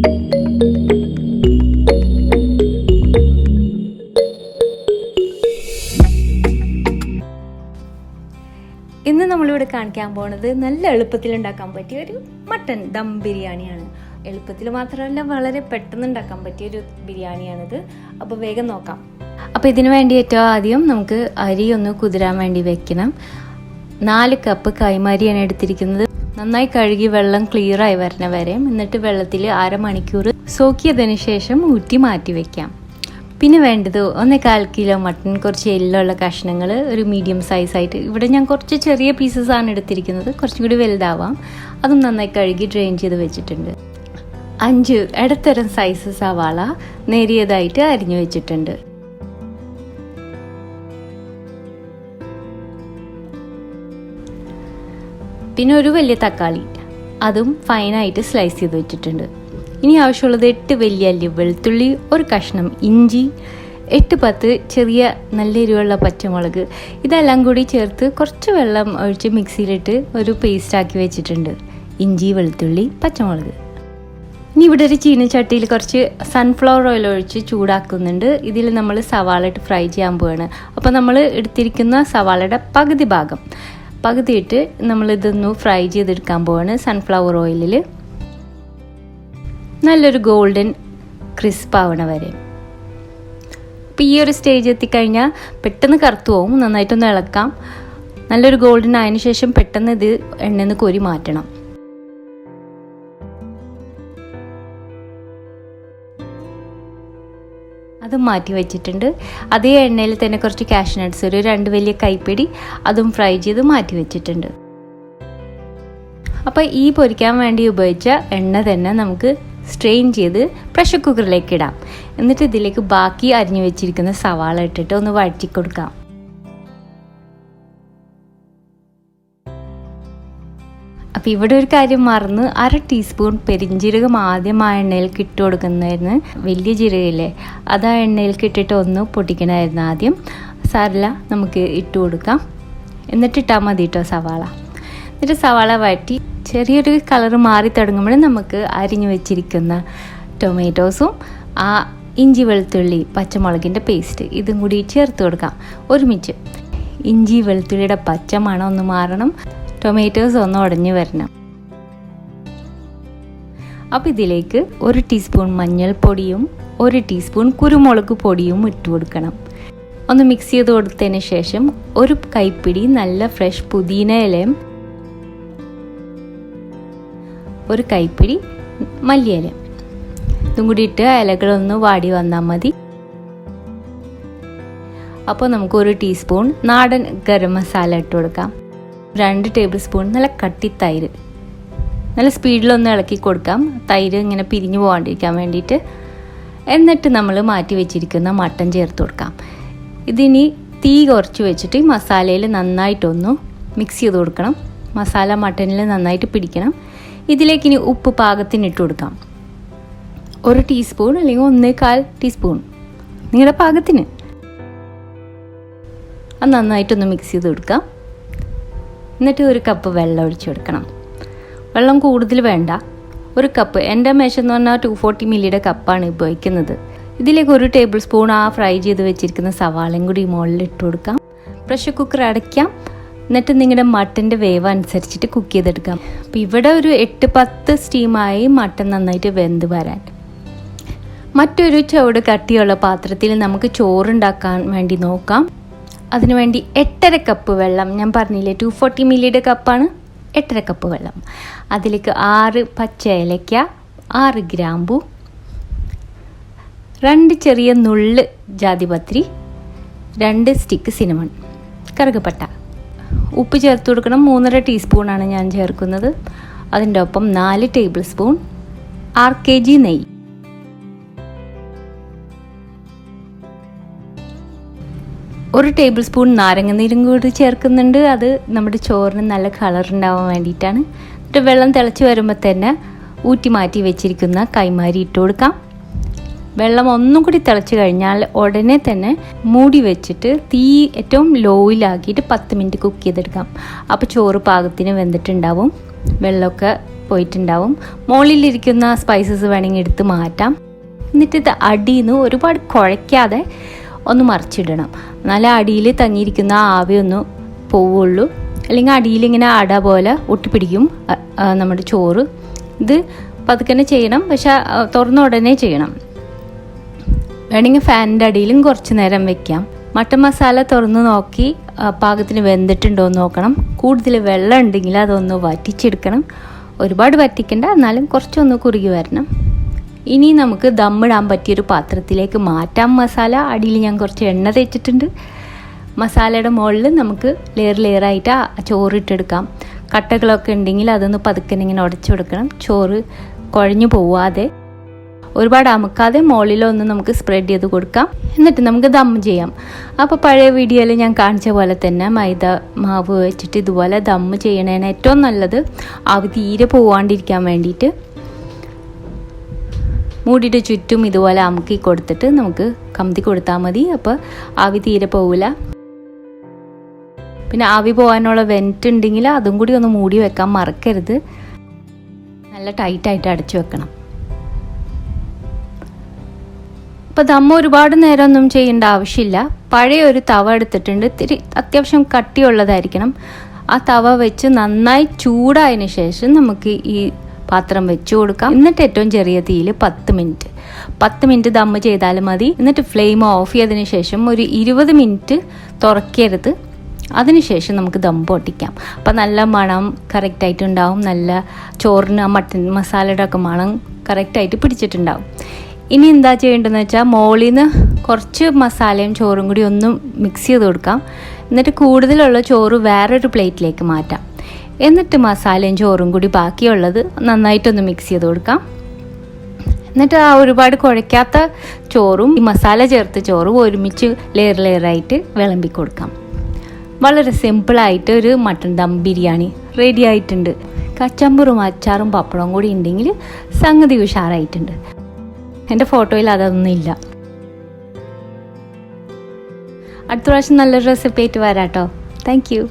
ഇന്ന് നമ്മളിവിടെ കാണിക്കാൻ പോകുന്നത് നല്ല എളുപ്പത്തിൽ ഉണ്ടാക്കാൻ പറ്റിയ ഒരു മട്ടൻ ദം ബിരിയാണിയാണ്. എളുപ്പത്തിൽ മാത്രമല്ല, വളരെ പെട്ടെന്ന് ഉണ്ടാക്കാൻ പറ്റിയൊരു ബിരിയാണിയാണിത്. അപ്പോൾ വേഗം നോക്കാം. അപ്പോൾ ഇതിനു വേണ്ടി ഏറ്റവും ആദ്യം നമുക്ക് അരി ഒന്ന് കുതിരാൻ വേണ്ടി വെക്കണം. 4 കപ്പ് കൈമാരിയാണ് എടുത്തിരിക്കുന്നത്. നന്നായി കഴുകി വെള്ളം ക്ലിയറായി വരണ വരെ, എന്നിട്ട് വെള്ളത്തിൽ 1/2 മണിക്കൂർ സോക്കിയതിന് ശേഷം ഊറ്റി മാറ്റി വെക്കാം. പിന്നെ വേണ്ടത് 1/4 കിലോ മട്ടൺ, കുറച്ച് എല്ലുള്ള കഷ്ണങ്ങൾ, ഒരു മീഡിയം സൈസായിട്ട്. ഇവിടെ ഞാൻ കുറച്ച് ചെറിയ പീസസാണ് എടുത്തിരിക്കുന്നത്, കുറച്ചും കൂടി വലുതാവാം. അതും നന്നായി കഴുകി ഡ്രെയിൻ ചെയ്ത് വെച്ചിട്ടുണ്ട്. 5 ഇടത്തരം സൈസ് സവാള നേരിയതായിട്ട് അരിഞ്ഞു വെച്ചിട്ടുണ്ട്. പിന്നെ ഒരു വലിയ തക്കാളി, അതും ഫൈനായിട്ട് സ്ലൈസ് ചെയ്ത് വെച്ചിട്ടുണ്ട്. ഇനി ആവശ്യമുള്ളത് 8 വലിയ അല്ലി വെളുത്തുള്ളി, ഒരു കഷ്ണം ഇഞ്ചി, 8-10 ചെറിയ നല്ല എരിവുള്ള പച്ചമുളക്. ഇതെല്ലാം കൂടി ചേർത്ത് കുറച്ച് വെള്ളം ഒഴിച്ച് മിക്സിയിലിട്ട് ഒരു പേസ്റ്റാക്കി വെച്ചിട്ടുണ്ട്. ഇഞ്ചി, വെളുത്തുള്ളി, പച്ചമുളക്. ഇനി ഇവിടെ ഒരു ചീനച്ചട്ടിയിൽ കുറച്ച് സൺഫ്ലവർ ഓയിൽ ഒഴിച്ച് ചൂടാക്കുന്നുണ്ട്. ഇതിൽ നമ്മൾ സവാള ഇട്ട് ഫ്രൈ ചെയ്യാൻ പോവുകയാണ്. അപ്പോൾ നമ്മൾ എടുത്തിരിക്കുന്ന സവാളയുടെ പകുതി ഇട്ട് നമ്മളിതൊന്ന് ഫ്രൈ ചെയ്തെടുക്കാൻ പോവുകയാണ് സൺഫ്ലവർ ഓയിലിൽ. നല്ലൊരു ഗോൾഡൻ ക്രിസ്പ് ആവണ വരെ. അപ്പോൾ ഈ ഒരു സ്റ്റേജ് എത്തിക്കഴിഞ്ഞാൽ പെട്ടെന്ന് കറുത്തു പോകും. നന്നായിട്ടൊന്ന് ഇളക്കാം. നല്ലൊരു ഗോൾഡൻ ആയതിനു ശേഷം പെട്ടെന്ന് ഇത് എണ്ണയിൽ നിന്ന് കോരി മാറ്റണം. അതും മാറ്റി വെച്ചിട്ടുണ്ട്. അതേ എണ്ണയിൽ തന്നെ കുറച്ച് കാഷ്യൂ നട്ട്സ്, ഒരു 2 വലിയ കൈപ്പിടി, അതും ഫ്രൈ ചെയ്ത് മാറ്റി വെച്ചിട്ടുണ്ട്. അപ്പോൾ ഈ പൊരിക്കാൻ വേണ്ടി ഉപയോഗിച്ച എണ്ണ തന്നെ നമുക്ക് സ്ട്രെയിൻ ചെയ്ത് പ്രഷർ കുക്കറിലേക്ക് ഇടാം. എന്നിട്ട് ഇതിലേക്ക് ബാക്കി അരിഞ്ഞു വെച്ചിരിക്കുന്ന സവാള ഇട്ടിട്ട് ഒന്ന് വഴറ്റി കൊടുക്കാം. അപ്പോൾ ഇവിടെ ഒരു കാര്യം മറന്ന്, 1/2 ടീസ്പൂൺ പെരിഞ്ജീരകം ആദ്യം ആ എണ്ണയിലേക്ക് ഇട്ട് കൊടുക്കുന്നതായിരുന്നു. വലിയ ജീരകമില്ലേ, അത് ആ എണ്ണയിലേക്ക് ഇട്ടിട്ട് ഒന്ന് പൊട്ടിക്കണമായിരുന്നു ആദ്യം. സാരമില്ല, നമുക്ക് ഇട്ട് കൊടുക്കാം. എന്നിട്ടിട്ടാൽ മതി കേട്ടോ സവാള. എന്നിട്ട് സവാള വഴറ്റി ചെറിയൊരു കളർ മാറി തുടങ്ങുമ്പോൾ നമുക്ക് അരിഞ്ഞു വെച്ചിരിക്കുന്ന ടൊമാറ്റോസും ആ ഇഞ്ചി, വെളുത്തുള്ളി, പച്ചമുളകിൻ്റെ പേസ്റ്റ് ഇതും കൂടി ചേർത്ത് കൊടുക്കാം ഒരുമിച്ച്. ഇഞ്ചി വെളുത്തുള്ളിയുടെ പച്ചമണം ഒന്ന് മാറണം, ടൊമാറ്റോസ് ഒന്ന് ഉടഞ്ഞു വരണം. അപ്പോൾ ഇതിലേക്ക് 1 ടീസ്പൂൺ മഞ്ഞൾപ്പൊടിയും 1 ടീസ്പൂൺ കുരുമുളക് പൊടിയും ഇട്ട് കൊടുക്കണം. ഒന്ന് മിക്സ് ചെയ്ത് കൊടുത്തതിന് ശേഷം 1 കൈപ്പിടി നല്ല ഫ്രഷ് പുതിന ഇലയും 1 കൈപ്പിടി മല്ലിയില, ഇതും കൂടി ഇട്ട് ഇലകളൊന്ന് വാടി വന്നാൽ മതി. അപ്പോൾ നമുക്ക് 1 ടീസ്പൂൺ നാടൻ ഗരം മസാല ഇട്ട് കൊടുക്കാം. 2 ടേബിൾ സ്പൂൺ നല്ല കട്ടി തൈര്, നല്ല സ്പീഡിലൊന്ന് ഇളക്കി കൊടുക്കാം, തൈര് ഇങ്ങനെ പിരിഞ്ഞു പോകാണ്ടിരിക്കാൻ വേണ്ടിയിട്ട്. എന്നിട്ട് നമ്മൾ മാറ്റി വെച്ചിരിക്കുന്ന മട്ടൻ ചേർത്ത് കൊടുക്കാം. ഇതിനി തീ കുറച്ച് വെച്ചിട്ട് ഈ മസാലയിൽ നന്നായിട്ടൊന്ന് മിക്സ് ചെയ്ത് കൊടുക്കണം. മസാല മട്ടനിൽ നന്നായിട്ട് പിടിക്കണം. ഇതിലേക്ക് ഇനി ഉപ്പ് പാകത്തിന് ഇട്ട് കൊടുക്കാം. 1 ടീസ്പൂൺ അല്ലെങ്കിൽ 1/4 ടീസ്പൂൺ, നിങ്ങളുടെ പാകത്തിന്. അത് നന്നായിട്ടൊന്ന് മിക്സ് ചെയ്ത് കൊടുക്കാം. എന്നിട്ട് 1 കപ്പ് വെള്ളം ഒഴിച്ച് കൊടുക്കണം. വെള്ളം കൂടുതൽ വേണ്ട, 1 കപ്പ്. എൻ്റെ മേശ എന്ന് പറഞ്ഞാൽ 240 മില്ലിയുടെ കപ്പാണ് ഉപയോഗിക്കുന്നത്. ഇതിലേക്ക് 1 ടേബിൾ സ്പൂൺ ആ ഫ്രൈ ചെയ്ത് വെച്ചിരിക്കുന്ന സവാളയും കൂടി മുകളിൽ ഇട്ട് കൊടുക്കാം. പ്രഷർ കുക്കർ അടയ്ക്കാം. എന്നിട്ട് നിങ്ങളുടെ മട്ടൻ്റെ വേവ് അനുസരിച്ചിട്ട് കുക്ക് ചെയ്തെടുക്കാം. അപ്പോൾ ഇവിടെ ഒരു 8-10 സ്റ്റീമായി മട്ടൻ നന്നായിട്ട് വെന്ത് വരാൻ. മറ്റൊരു ചുവട് കട്ടിയുള്ള പാത്രത്തിൽ നമുക്ക് ചോറുണ്ടാക്കാൻ വേണ്ടി നോക്കാം. അതിനുവേണ്ടി 8.5 കപ്പ് വെള്ളം, ഞാൻ പറഞ്ഞില്ലേ 240 മില്ലിയുടെ കപ്പാണ്, 8.5 കപ്പ് വെള്ളം. അതിലേക്ക് 6 പച്ച ഏലയ്ക്ക, 6 ഗ്രാമ്പു, 2 ചെറിയ നുള്ള് ജാതിപത്രി, 2 സ്റ്റിക്ക് സിനമൺ, കറുകപ്പട്ട. ഉപ്പ് ചേർത്ത് കൊടുക്കണം. 3.5 ടീസ്പൂണാണ് ഞാൻ ചേർക്കുന്നത്. അതിൻ്റെ ഒപ്പം 4 ടേബിൾ സ്പൂൺ RKG നെയ്യ്, 1 ടേബിൾ സ്പൂൺ നാരങ്ങനീരും കൂടി ചേർക്കുന്നുണ്ട്. അത് നമ്മുടെ ചോറിന് നല്ല കളർ ഉണ്ടാവാൻ വേണ്ടിയിട്ടാണ്. എന്നിട്ട് വെള്ളം തിളച്ച് വരുമ്പോൾ തന്നെ ഊറ്റി മാറ്റി വെച്ചിരിക്കുന്ന കൈമാരി ഇട്ട് കൊടുക്കാം. വെള്ളം ഒന്നും കൂടി തിളച്ച് കഴിഞ്ഞാൽ ഉടനെ തന്നെ മൂടി വെച്ചിട്ട് തീ ഏറ്റവും ലോയിലാക്കിയിട്ട് 10 മിനിറ്റ് കുക്ക് ചെയ്തെടുക്കാം. അപ്പോൾ ചോറ് പാകത്തിന് വെന്തിട്ടുണ്ടാവും. വെള്ളമൊക്കെ പോയിട്ടുണ്ടാവും. മുകളിലിരിക്കുന്ന സ്പൈസസ് വേണമെങ്കിൽ എടുത്ത് മാറ്റാം. എന്നിട്ട് ഇത് അടിയിൽ നിന്ന് ഒരുപാട് കുഴയ്ക്കാതെ ഒന്ന് മറിച്ചിടണം. എന്നാലേ അടിയിൽ തങ്ങിയിരിക്കുന്ന ആവിയൊന്ന് പോവുള്ളൂ. അല്ലെങ്കിൽ അടിയിലിങ്ങനെ അട പോലെ ഒട്ടിപ്പിടിക്കും നമ്മുടെ ചോറ്. ഇത് പതുക്കനെ ചെയ്യണം, പക്ഷെ തുറന്ന ഉടനെ ചെയ്യണം. വേണമെങ്കിൽ ഫാനിൻ്റെ അടിയിലും കുറച്ച് നേരം വെക്കാം. മട്ടൻ മസാല തുറന്ന് നോക്കി പാകത്തിന് വെന്തിട്ടുണ്ടോ എന്ന് നോക്കണം. കൂടുതൽ വെള്ളം ഉണ്ടെങ്കിൽ അതൊന്ന് വറ്റിച്ചെടുക്കണം. ഒരുപാട് വറ്റിക്കണ്ട, എന്നാലും കുറച്ചൊന്ന് കുറുകി വരണം. ഇനി നമുക്ക് ദമ്മിടാൻ പറ്റിയൊരു പാത്രത്തിലേക്ക് മാറ്റാം മസാല. അടിയിൽ ഞാൻ കുറച്ച് എണ്ണ തേച്ചിട്ടുണ്ട്. മസാലയുടെ മുകളിൽ നമുക്ക് ലെയറായിട്ട് ചോറിട്ടെടുക്കാം. കട്ടകളൊക്കെ ഉണ്ടെങ്കിൽ അതൊന്ന് പതുക്കനെ ഇങ്ങനെ ഉടച്ചു കൊടുക്കണം. ചോറ് കുഴഞ്ഞു പോവാതെ ഒരുപാട് അമുക്കാതെ മുകളിലൊന്ന് നമുക്ക് സ്പ്രെഡ് ചെയ്ത് കൊടുക്കാം. എന്നിട്ട് നമുക്ക് ദം ചെയ്യാം. അപ്പോൾ പഴയ വീഡിയോയിൽ ഞാൻ കാണിച്ച പോലെ തന്നെ മൈദ മാവ് വെച്ചിട്ട് ഇതുപോലെ ദം ചെയ്യണേന് ഏറ്റവും നല്ലത്. ആവി തീരെ പോവാണ്ടിരിക്കാൻ വേണ്ടിയിട്ട് മൂടിയിട്ട് ചുറ്റും ഇതുപോലെ അമുക്കി കൊടുത്തിട്ട് നമുക്ക് കമത്തി കൊടുത്താൽ മതി. അപ്പോൾ ആവി തീരെ പോവില്ല. പിന്നെ ആവി പോകാനുള്ള വെൻറ്റ് ഉണ്ടെങ്കിൽ അതും കൂടി ഒന്ന് മൂടി വെക്കാൻ മറക്കരുത്. നല്ല ടൈറ്റായിട്ട് അടച്ചു വെക്കണം. അപ്പോൾ ദമ്മ ഒരുപാട് നേരമൊന്നും ചെയ്യേണ്ട ആവശ്യമില്ല. പഴയ ഒരു തവ എടുത്തിട്ടുണ്ട്. ഇത്തിരി അത്യാവശ്യം കട്ടിയുള്ളതായിരിക്കണം. ആ തവ വെച്ച് നന്നായി ചൂടായതിന് ശേഷം നമുക്ക് ഈ പാത്രം വെച്ച് കൊടുക്കാം. എന്നിട്ട് ഏറ്റവും ചെറിയ തീയിൽ 10 മിനിറ്റ് ദമ്മ് ചെയ്താലും മതി. എന്നിട്ട് ഫ്ലെയിം ഓഫ് ചെയ്തതിന് ശേഷം ഒരു 20 മിനിറ്റ് തുറക്കരുത്. അതിനുശേഷം നമുക്ക് ദം പൊട്ടിക്കാം. അപ്പം നല്ല മണം കറക്റ്റായിട്ട് ഉണ്ടാവും. നല്ല ചോറിന് മട്ടൻ മസാലയുടെ ഒക്കെ മണം കറക്റ്റായിട്ട് പിടിച്ചിട്ടുണ്ടാവും. ഇനി എന്താ ചെയ്യേണ്ടതെന്ന് വെച്ചാൽ മുകളിൽ നിന്ന് കുറച്ച് മസാലയും ചോറും കൂടി ഒന്ന് മിക്സ് ചെയ്ത് കൊടുക്കാം. എന്നിട്ട് കൂടുതലുള്ള ചോറ് വേറൊരു പ്ലേറ്റിലേക്ക് മാറ്റാം. എന്നിട്ട് മസാലയും ചോറും കൂടി ബാക്കിയുള്ളത് നന്നായിട്ടൊന്ന് മിക്സ് ചെയ്ത് കൊടുക്കാം. എന്നിട്ട് ആ ഒരുപാട് കുഴയ്ക്കാത്ത ചോറും ഈ മസാല ചേർത്ത ചോറും ഒരുമിച്ച് ലെയറായിട്ട് വിളമ്പി കൊടുക്കാം. വളരെ സിമ്പിളായിട്ട് ഒരു മട്ടൻ ദം ബിരിയാണി റെഡി ആയിട്ടുണ്ട്. കച്ചമ്പറും അച്ചാറും പപ്പടവും കൂടി ഉണ്ടെങ്കിൽ സംഗതി ഉഷാറായിട്ടുണ്ട്. എൻ്റെ ഫോട്ടോയിൽ അതൊന്നും ഇല്ല. അടുത്ത പ്രാവശ്യം നല്ലൊരു റെസിപ്പി ആയിട്ട് വരാം കേട്ടോ. Thank you.